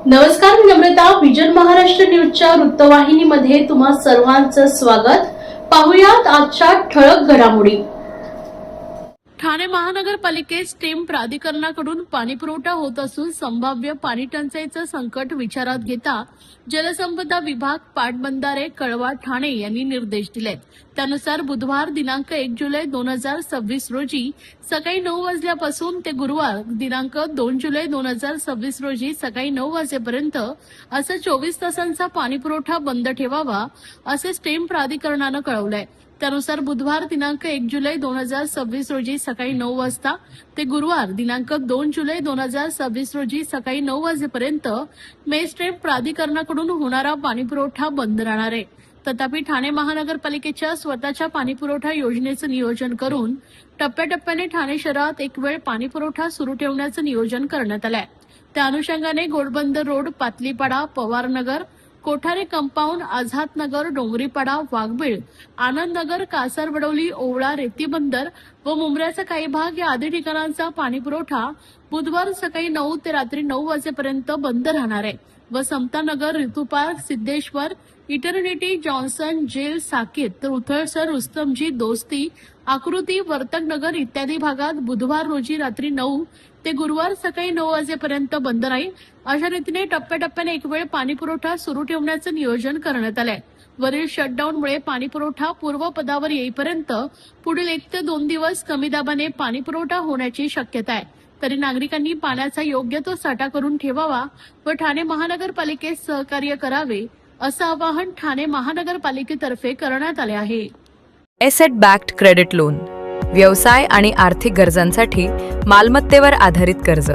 नमस्कार, मी नम्रता. विजन महाराष्ट्र न्यूजच्या वृत्तवाहिनीमध्ये तुम्हा सर्वांचं स्वागत. पाहुयात आजच्या ठळक घडामोडी. ठाणे महानगरपालिकेत स्टेम प्राधिकरणाकडून पाणीपुरवठा होत असून संभाव्य पाणी टंचाईचं संकट विचारात घेता जलसंपदा विभाग, पाटबंधारे, कळवा, ठाणे यांनी निर्देश दिलेत. त्यानुसार बुधवार दिनांक 1 जुलै 2026 रोजी सकाळी 9 वाजल्यापासून ते गुरुवार दिनांक 2 जुलै 2026 रोजी सकाळी 9 वाजेपर्यंत असं 24 तासांचा पाणीपुरवठा बंद ठेवावा, असे स्टेम प्राधिकरणानं कळवलंय. त्यानुसार बुधवार दिनांक 1 जुलै 2026 रोजी सकाळी 9 वाजता ते गुरुवार दिनांक 2 जुलै 2026 रोजी सकाळी 9 वाजेपर्यंत मेस्ट्रेम प्राधिकरणाकडून होणारा पाणीपुरवठा बंद राहणार आहे. तथापि ठाणे महानगरपालिकेच्या स्वतःच्या पाणीपुरवठा योजनेचं नियोजन करून टप्प्याटप्प्याने ठाणे शहरात एक वेळ पाणीपुरवठा सुरू ठेवण्याचं नियोजन करण्यात आलंय. त्या अनुषंगाने घोडबंदर रोड, पातलीपाडा, पवारनगर, कोठारे कंपाऊंड, आझादनगर, डोंगरीपाडा, वाघबीळ, आनंदनगर, कासारवडवली, ओवळा, रेतीबंदर व मुंब्र्याचा काही भाग या आदी ठिकाणांचा पाणीपुरवठा बुधवार सकाळी 9 ते रात्री 9 वाजेपर्यंत बंद राहणार आहे व Samatanagar, Ritu park, Siddheshwar, Eternity, Johnson, jail, साकीर तर उथळसर, रुस्तमजी, दोस्ती, आकृती, वर्तकनगर इत्यादी भागात बुधवार रोजी रात्री 9 ते गुरुवार सकाळी 9 वाजेपर्यंत बंद राहील. अशा रीतीने टप्प्याटप्प्याने एक वेळ पाणीपुरवठा सुरू ठेवण्याचं नियोजन करण्यात आलंय. वरील शटडाऊनमुळे पाणीपुरवठा पूर्वपदावर येईपर्यंत पुढील 1 ते 2 दिवस कमी दाबाने पाणीपुरवठा होण्याची शक्यता आहे. तरी नागरिकांनी पाण्याचा योग्य तो साठा करून ठेवावा व ठाणे महानगरपालिकेस सहकार्य करावे, असं आवाहन ठाणे महानगरपालिकेतर्फे करण्यात आले आहे. एसेट बॅक्ड क्रेडिट लोन, व्यवसाय आणि आर्थिक गरजांसाठी मालमत्तेवर आधारित कर्ज.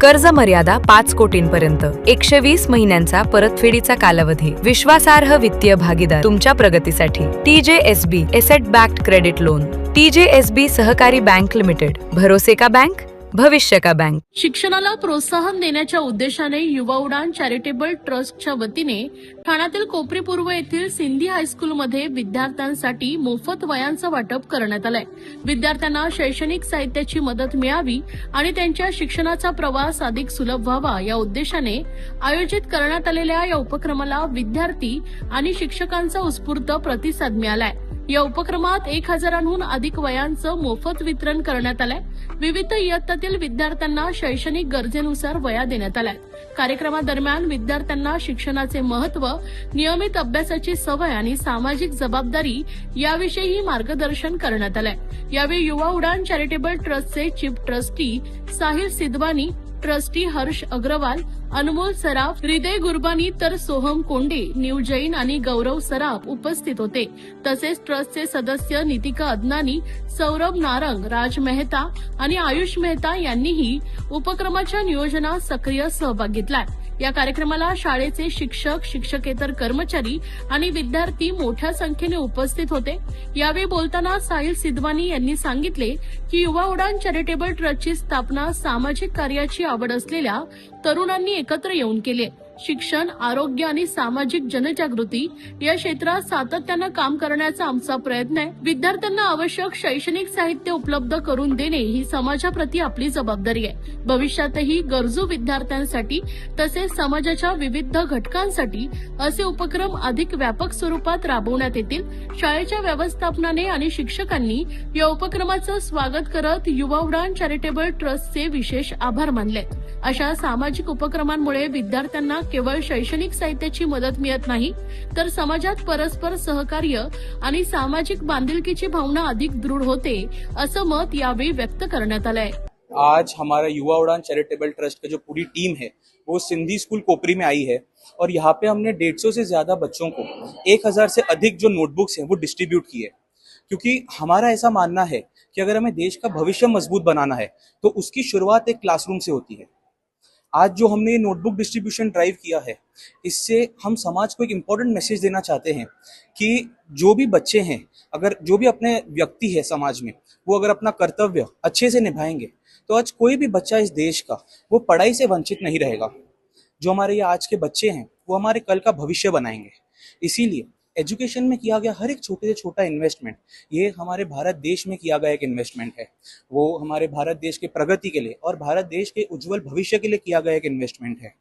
कर्ज मर्यादा 5 कोटींपर्यंत, 120 महिन्यांचा परतफेडीचा कालावधी, विश्वासार्ह वित्तीय भागीदार तुमच्या प्रगतीसाठी. TJSB asset backed credit loan. TJSB सहकारी बँक लिमिटेड. भरोसे का बँक, भविष्य का बँक. शिक्षणाला प्रोत्साहन देण्याच्या उद्देशाने युवा उडान चॅरिटेबल ट्रस्टच्या वतीने ठाण्यातील कोपरी पूर्व येथील सिंधी हायस्कूलमध्ये विद्यार्थ्यांसाठी मोफत वह्यांचं वाटप करण्यात आलंय. विद्यार्थ्यांना शैक्षणिक साहित्याची मदत मिळावी आणि त्यांच्या शिक्षणाचा प्रवास अधिक सुलभ व्हावा या उद्देशाने आयोजित करण्यात आलेल्या या उपक्रमाला विद्यार्थी आणि शिक्षकांचा उत्स्फूर्त प्रतिसाद मिळालाय. या उपक्रमात 1000हून अधिक वह्यांचं मोफत वितरण करण्यात आलंय. विविध इयत्तातील विद्यार्थ्यांना शैक्षणिक गरजेनुसार वह्या देण्यात आल्या. कार्यक्रमादरम्यान विद्यार्थ्यांना शिक्षणाचे महत्त्व, नियमित अभ्यासाची सवय आणि सामाजिक जबाबदारी याविषयी मार्गदर्शन करण्यात आलंय. यावेळी युवा उडान चॅरिटेबल ट्रस्टचे chief trustee Sahil Siddhwani, trustee Harsh Agarwal, Anmol Saraf, Hriday Gurbani तर सोहम कोंडे, न्यू जैन आणि गौरव सराफ उपस्थित होते. तसेच ट्रस्टचे सदस्य नितिका अदनानी, सौरभ नारंग, राज मेहता आणि आयुष मेहता यांनीही उपक्रमाच्या नियोजनात सक्रिय सहभाग घेतलाय. या कार्यक्रमाला शाळेचे शिक्षक, शिक्षकेतर कर्मचारी आणि विद्यार्थी मोठ्या संख्येने उपस्थित होते. यावेळी बोलताना साहिल सिद्धवानी यांनी सांगितले की युवा उडान चॅरिटेबल ट्रस्टची स्थापना सामाजिक कार्याची आवड असलेल्या तरुणांनी एकत्र येऊन केली. शिक्षण, आरोग्य आणि सामाजिक जनजागृती या क्षेत्रात सातत्यानं काम करण्याचा आमचा प्रयत्न आहे. विद्यार्थ्यांना आवश्यक शैक्षणिक साहित्य उपलब्ध करून देणे ही समाजाप्रती आपली जबाबदारी आहे. भविष्यातही गरजू विद्यार्थ्यांसाठी तसेच समाजाच्या विविध घटकांसाठी असे उपक्रम अधिक व्यापक स्वरूपात राबवण्यात येतील. शाळेच्या व्यवस्थापनाने आणि शिक्षकांनी या उपक्रमाचं स्वागत करत युवा उडान चॅरिटेबल ट्रस्टचे विशेष आभार मानले. अशा सामाजिक उपक्रमांमुळे विद्यार्थ्यांना केवळ शैक्षणिक साहित्याची मदत मिळत नाही, तर समाजात परस्पर सहकार्य आणि सामाजिक बांधिलकीची भावना अधिक दृढ होते, असं मत यावेळी व्यक्त करण्यात आलंय. आज हमारा युवा उड़ान चैरिटेबल ट्रस्ट का जो पूरी टीम है वो सिंधी स्कूल कोपरी में आई है और यहाँ पे हमने 150 से ज्यादा बच्चों को 1000 से अधिक जो नोटबुक्स हैं वो डिस्ट्रीब्यूट किए, क्योंकि हमारा ऐसा मानना है कि अगर हमें देश का भविष्य मजबूत बनाना है तो उसकी शुरुआत एक क्लासरूम से होती है. आज जो हमने नोटबुक डिस्ट्रीब्यूशन ड्राइव किया है, इससे हम समाज को एक इम्पोर्टेंट मैसेज देना चाहते हैं कि जो भी बच्चे हैं, अगर जो भी अपने व्यक्ति है समाज में, वो अगर अपना कर्तव्य अच्छे से निभाएंगे तो आज कोई भी बच्चा इस देश का वो पढ़ाई से वंचित नहीं रहेगा. जो हमारे ये आज के बच्चे हैं वो हमारे कल का भविष्य बनाएंगे. इसीलिए एजुकेशन में किया गया हर एक छोटे से छोटा इन्वेस्टमेंट ये हमारे भारत देश में किया गया एक इन्वेस्टमेंट है. वो हमारे भारत देश के प्रगति के लिए और भारत देश के उज्जवल भविष्य के लिए किया गया एक इन्वेस्टमेंट है.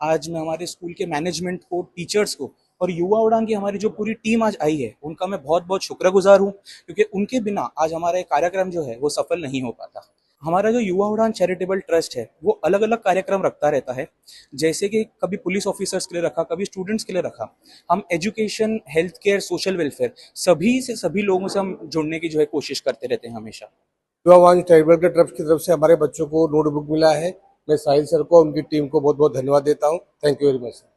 आज मैं हमारे स्कूल के मैनेजमेंट को, टीचर्स को और युवा उड़ान की हमारी जो पूरी टीम आज आई है उनका मैं बहुत बहुत शुक्रगुजार हूँ, क्योंकि उनके बिना आज हमारा ये कार्यक्रम जो है वो सफल नहीं हो पाता। हमारा जो युवा उड़ान चैरिटेबल ट्रस्ट है वो अलग अलग कार्यक्रम रखता रहता है, जैसे कि कभी पुलिस ऑफिसर्स के लिए रखा, कभी स्टूडेंट्स के लिए रखा। हम education, health care, social welfare सभी लोगों से हम जुड़ने की जो है कोशिश करते रहते हैं हमेशा। युवा चैरिटेबल के ट्रस्ट की तरफ से हमारे बच्चों को नोटबुक मिला है। मैं साहिल सर को, उनकी टीम को बहुत बहुत धन्यवाद देता हूँ। Thank you very much sir.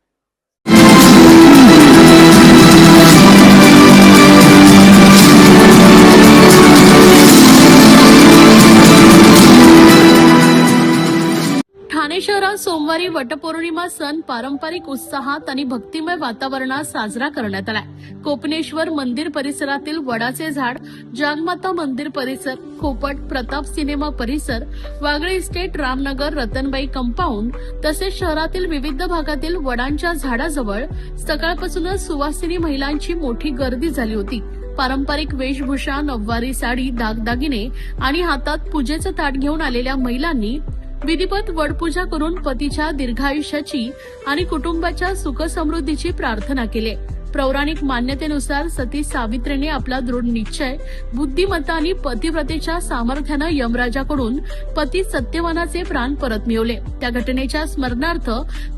Thane शहरात सोमवारी वटपौर्णिमा सण पारंपरिक उत्साहात आणि भक्तिमय वातावरणात साजरा करण्यात आलाय। कोपनेश्वर मंदिर परिसरातील वडाचे झाड, जागमाता मंदिर परिसर, खोपट, प्रताप सिनेमा परिसर, वागळे इस्टेट, रामनगर, रतनबाई कंपाऊंड तसेच शहरातील विविध भागातील वडांच्या झाडाजवळ सकाळपासूनच सुवासिनी महिलांची मोठी गर्दी झाली होती। पारंपरिक वेशभूषा, नऊवारी साडी, दागदागिने आणि हातात पूजेचं ताट घेऊन आलेल्या महिलांनी विधिवत वडपूजा करून पतीच्या दीर्घायुष्याची आणि कुटुंबाच्या सुखसमृद्धीची प्रार्थना केली। पौराणिक मान्यतेनुसार सती सावित्रीने आपला दृढ निश्चय, बुद्धिमत्ता आणि पतिव्रतेच्या सामर्थ्यानं यमराजाकडून पती सत्यवानाचे प्राण परत मिळवले। त्या घटनेच्या स्मरणार्थ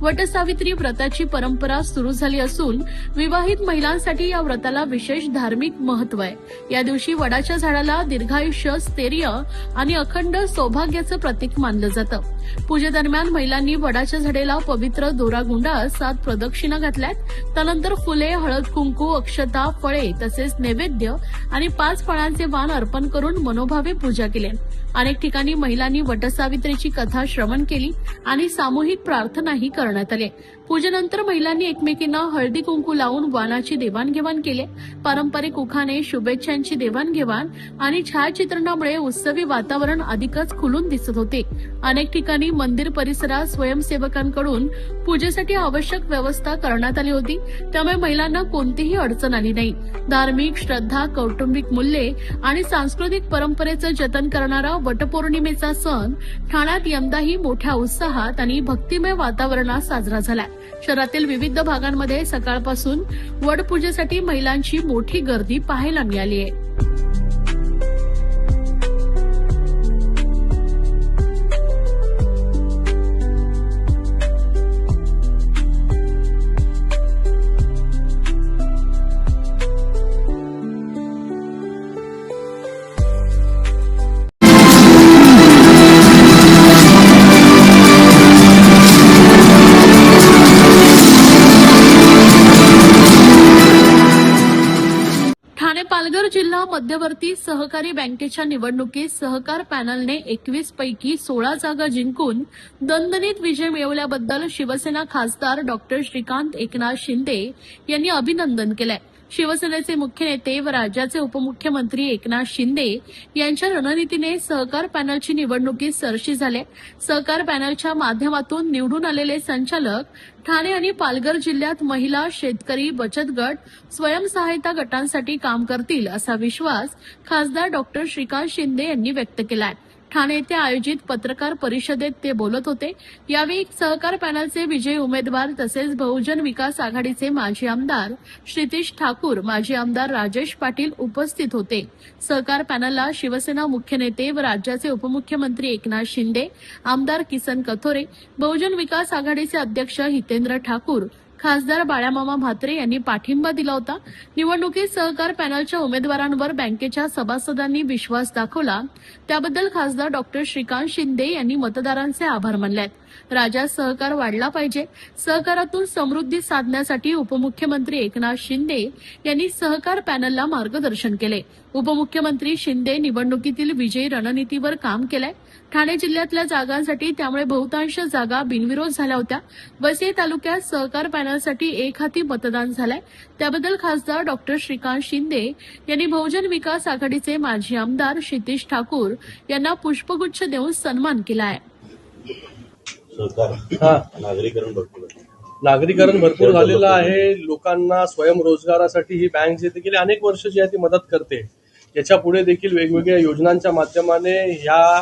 वटसावित्री व्रताची परंपरा सुरू झाली असून विवाहित महिलांसाठी या व्रताला विशेष धार्मिक महत्व आहे। या दिवशी वडाच्या झाडाला दीर्घायुष्य, स्थैर्य आणि अखंड सौभाग्याचं प्रतीक मानलं जातं। पूजेदरम्यान महिलांनी वडाच्या झाडेला पवित्र दोरा गुंडाळत 7 प्रदक्षिणा घातल्यात। त्यानंतर फुले, हळद, कुंकू, अक्षता, फळे तसेच नैवेद्य आणि 5 फळांचे वाण अर्पण करून मनोभावे पूजा केली। अनेक ठिकाणी महिलांनी वटसावित्रीची कथा श्रवण केली आणि सामूहिक प्रार्थनाही करण्यात आली। पूजेनंतर महिलांनी एकमेकींना हळदी कुंकू लावून वाणाची देवाणघेवाण केली। पारंपरिक उखाणे, शुभेच्छांची देवाणघेवाण आणि छायाचित्रणामुळे उत्सवी वातावरण अधिकच खुलून दिसत होते। अनेक ठिकाणी मंदिर परिसरात स्वयंसेवकांकडून पूजेसाठी आवश्यक व्यवस्था करण्यात आली होती, त्यामुळे महिलांना कोणतीही अडचण आली नाही। धार्मिक श्रद्धा, कौटुंबिक मूल्ये आणि सांस्कृतिक परंपरेचं जतन करणारा वटपौर्णिमेचा सण ठाण्यात यंदाही मोठ्या उत्साहात आणि भक्तिमय वातावरणात साजरा झाला। शहरातील विविध भागांमध्ये सकाळपासून वडपूजेसाठी महिलांची मोठी गर्दी पाहायला मिळाली आहे। ठाणे पालघर जिल्हा मध्यवर्ती सहकारी बँकेच्या निवडणुकीत सहकार पॅनलने 21 पैकी 16 जागा जिंकून दणदणीत विजय मिळवल्याबद्दल शिवसेना खासदार डॉक्टर श्रीकांत एकनाथ शिंदे यांनी अभिनंदन केलंय। शिवसेनेचे मुख्य नेते व राज्याचे उपमुख्यमंत्री एकनाथ शिंदे यांच्या रणनीतीने सहकार पॅनलची निवडणुकीत सरशी झाले। सहकार पॅनलच्या माध्यमातून निवडून आलेले संचालक ठाणे आणि पालघर जिल्ह्यात महिला, शेतकरी, बचत गट, स्वयंसहायता गटांसाठी काम करतील असा विश्वास खासदार डॉक्टर श्रीकांत शिंदे यांनी व्यक्त केलाय। ठाणे येथे आयोजित पत्रकार परिषदेत ते बोलत होते। यावेळी सहकार पॅनलचे विजयी उमेदवार तसेच बहुजन विकास आघाडीचे माजी आमदार क्षितिज ठाकूर, माजी आमदार राजेश पाटील उपस्थित होते। सहकार पॅनलला शिवसेना मुख्य नेते व राज्याचे उपमुख्यमंत्री एकनाथ शिंदे, आमदार किसन कथोरे, बहुजन विकास आघाडीचे अध्यक्ष हितेंद्र ठाकूर, खासदार बाळामामा म्हात्रे यांनी पाठिंबा दिला होता। निवडणुकीत सहकार पॅनलच्या उमेदवारांवर बँकेच्या सभासदांनी विश्वास दाखवला, त्याबद्दल खासदार डॉक्टर श्रीकांत शिंदे यांनी मतदारांचे आभार मानले। राज्यात सहकार वाढला पाहिजे, सहकारातून समृद्धी साधण्यासाठी उपमुख्यमंत्री एकनाथ शिंदे यांनी सहकार पॅनलला मार्गदर्शन केले। उपमुख्यमंत्री शिंदे निवडणुकीतील विजयी रणनीतीवर काम केलंय। ठाणे जिल्ह्यातल्या जागांसाठी त्यामुळे बहुतांश जागा बिनविरोध झाल्या होत्या। वसई तालुक्यात सहकार पॅनलसाठी एकहाती मतदान झालंय, त्याबद्दल खासदार डॉक्टर श्रीकांत शिंदे यांनी बहुजन विकास आघाडीचे माजी आमदार क्षितिज ठाकूर यांना पुष्पगुच्छ देऊन सन्मान केला आहे। नागरीकरण भरपूर झालेलं आहे। लोकांना स्वयंरोजगारासाठी ही बँक जी गेली अनेक वर्ष जी आहे ती मदत करते। याच्या पुढे देखील वेगवेगळ्या योजनांच्या माध्यमाने या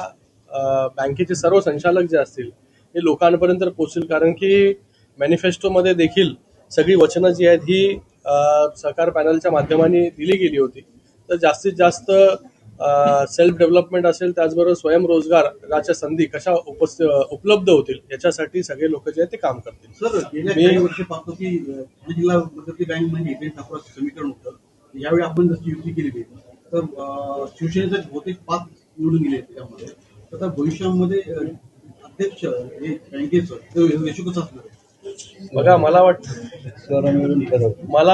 बँकेचे सर्व संचालक जे असतील हे लोकांपर्यंत पोहोचतील, कारण की मॅनिफेस्टोमध्ये देखील सगळी वचनं जी आहेत ही सहकार पॅनलच्या माध्यमाने दिली गेली होती. तर जास्तीत जास्त सेल्फ डेव्हलपमेंट असेल, त्याचबरोबर स्वयंरोजगाराच्या संधी कशा उपलब्ध होतील याच्यासाठी सगळे लोक जे आहेत ते काम करतील. सर, गेल्या काही वर्षी पाहतो की ठाणे जिल्हा मध्यवर्ती बँक म्हणजे हितेश ठाकूरांचं समीकरण होतं. यावेळी आपण जशी युती केली तर शिवसेनेचे बहुतेक 5 निवडून गेले त्यामध्ये. तर भविष्यामध्ये अध्यक्ष हे बँकेचं रेशो कसं असणार? बघा, मला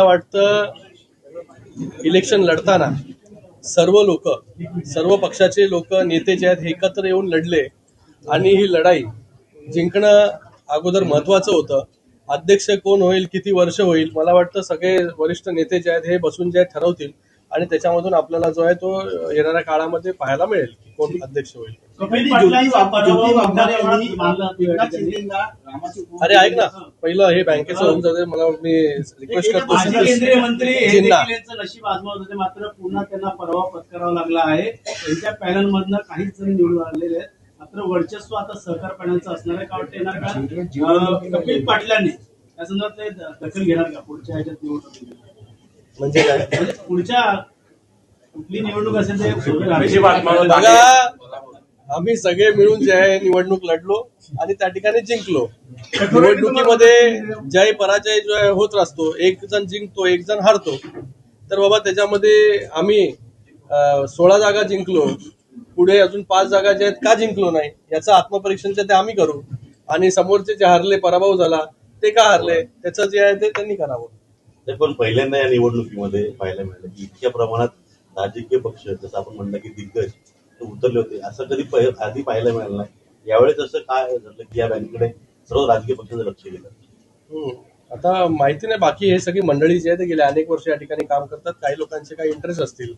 वाटतं इलेक्शन लढताना सर्व पक्षाचे लोक, नेते जे आहेत हे एकत्र येऊन लढले आणि ही लढाई जिंकणं अगोदर महत्वाचं होतं. अध्यक्ष कोण होईल, किती वर्ष होईल, मला वाटतं सगळे वरिष्ठ नेते जे आहेत हे बसून जे आहेत ठरवतील आणि त्याच्यामधून आपल्याला जो आहे तो येणाऱ्या काळामध्ये पाहायला मिळेल की कोण अध्यक्ष होईल. अरे ऐक ना, पहिलं हे बँकेचं होऊन जाते. मला मी रिक्वेस्ट करतो केंद्रीय मंत्री नशीब आजमावत होते, मात्र पुन्हा त्यांना पराभव पत्करावा लागला आहे. त्यांच्या पॅनल मधनं काहीच जण निवडून आलेले आहेत. मात्र वर्चस्व आता सहकार पॅनलचं असणार आहे. का वाटतं येणार का कपिल पाटलांनी या संदर्भात दखल घेणार का पुढच्या ह्याच्यात निवडणूक? म्हणजे काय, पुढच्या कुठली निवडणूक असेल ते बघा, आम्ही सगळे मिळून जे आहे निवडणूक लढलो आणि त्या ठिकाणी जिंकलो. निवडणुकीमध्ये जय पराजय जो आहे होत असतो. एक जण जिंकतो, एक जण हारतो. तर बाबा त्याच्यामध्ये आम्ही 16 जागा जिंकलो. पुढे अजून 5 जागा ज्या आहेत का जिंकलो नाही याचं आत्मपरीक्षण ते आम्ही करू आणि समोरचे जे हारले, पराभव झाला, ते का हारले त्याचं जे आहे ते त्यांनी करावं. पण पहिल्यांदा या निवडणुकीमध्ये पाहायला मिळालं की इतक्या प्रमाणात राजकीय पक्ष, जसं आपण म्हणलं की दिग्गज उतरले होते, असं कधी आधी पाहायला मिळालं नाही. यावेळेस असं काय झालं की या बँकेकडे सर्व राजकीय पक्षांचं लक्ष गेलं? आता माहिती नाही, बाकी हे सगळी मंडळी जी आहे ते गेले अनेक वर्ष या ठिकाणी काम करतात. काही लोकांचे काही इंटरेस्ट असतील,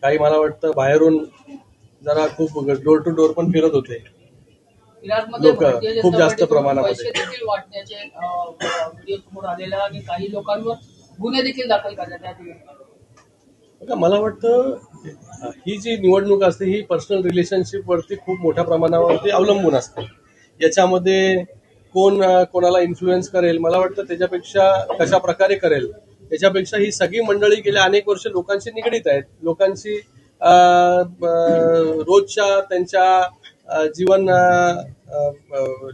काही मला वाटतं बाहेरून जरा खूप डोर टू डोर पण फिरत होते लोक खूप जास्त प्रमाणामध्ये. काही लोकांवर गुन्हे देखील दाखल करण्यात. मला वाटतं ही जी निवडणूक असते ही पर्सनल रिलेशनशिप वरती खूप मोठ्या प्रमाणावरती अवलंबून असते. याच्यामध्ये कोण कोणाला इन्फ्लुएन्स करेल, मला वाटतं त्याच्यापेक्षा कशा प्रकारे करेल याच्यापेक्षा ही सगळी मंडळी गेल्या अनेक वर्ष लोकांशी निगडीत आहेत. लोकांशी रोजच्या त्यांच्या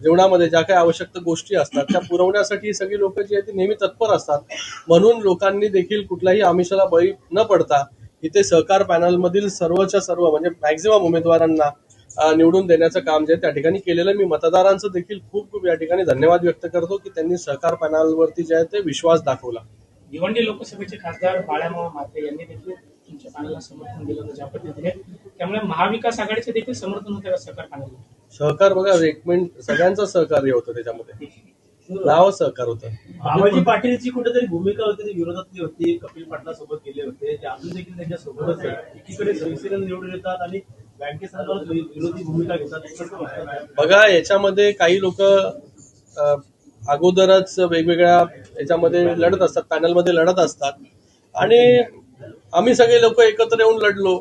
जीवनामध्ये ज्या काही आवश्यक गोष्टी असतात त्या पुरवण्यासाठी सगळी लोक जी आहेत ती नेहमी तत्पर असतात. म्हणून लोकांनी देखील कुठल्याही आमिषाला बळी न पडता इथे सहकार पॅनलमधील सर्वच्या सर्व म्हणजे मॅक्झिमम उमेदवारांना निवडून देण्याचं काम जे त्या ठिकाणी केलेलं. मी मतदारांचं देखील खूप या ठिकाणी धन्यवाद व्यक्त करतो की त्यांनी सहकार पॅनलवरती जे आहे ते विश्वास दाखवला. भिवंडी लोकसभेचे खासदार बाळामामा माते यांनी देखील तुमच्या पॅनलला समर्थन दिलं होतं ज्या पद्धतीने, त्यामुळे महाविकास आघाडीचे देखील समर्थन होतं सहकार पॅनलला. सहकार बघा, रेकमेंड सगळ्यांचं सहकार्य होतं त्याच्यामध्ये, नाव सहकार होतं. बाबाजी पाटीलची कुठेतरी भूमिका होती, ती विरोधातली होती, कपिल पाटलासोबत गेले होते, ते अजून देखील त्यांच्या सोबतच आहे. एकीकडे शिवसेना निवडून येतात आणि बँकेसंदर्भात विरोधी भूमिका घेतात. बघा, याच्यामध्ये काही लोक अगोदरच वेगवेगळ्या याच्यामध्ये लढत असतात, पॅनलमध्ये लढत असतात आणि आम्ही सगळे लोक एकत्र येऊन लढलो.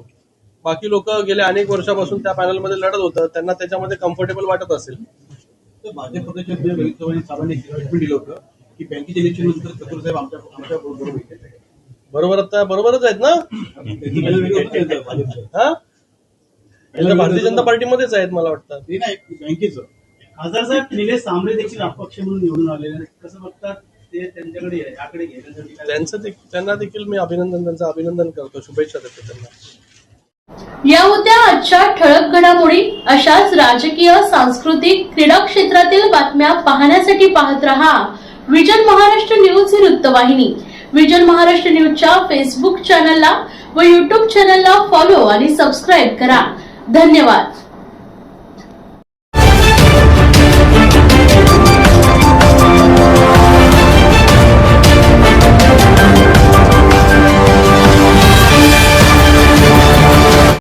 बाकी लोक गेल्या अनेक वर्षापासून त्या पॅनलमध्ये लढत होतं, त्यांना त्याच्यामध्ये कम्फर्टेबल वाटत असेल. भाजप पक्षाचे रोहित चव्हाण साहेबांनी स्टेटमेंट दिलं होतं की बँकेच्या इलेक्शन नंतर चतुर साहेब आमच्या बरोबरच आहेत ना. भारतीय जनता पार्टीमध्येच आहेत मला वाटतं. बँकेचं खासदार साहेब निलेश सांबरे देखील अपक्ष म्हणून निवडून आलेले आहेत, कसं बघतात ते? त्यांच्याकडे याकडे घेण्यासाठी त्यांना देखील मी त्यांचं अभिनंदन करतो, शुभेच्छा देतो त्यांना. या होत्या आजच्या ठळक घडामोडी. अशाच राजकीय, सांस्कृतिक, क्रीडा क्षेत्रातील बातम्या पाहण्यासाठी पाहत रहा विजन महाराष्ट्र न्यूज ही वृत्तवाहिनी. विजन महाराष्ट्र न्यूजच्या फेसबुक चॅनलला व युट्यूब चॅनलला फॉलो आणि सबस्क्राईब करा. धन्यवाद.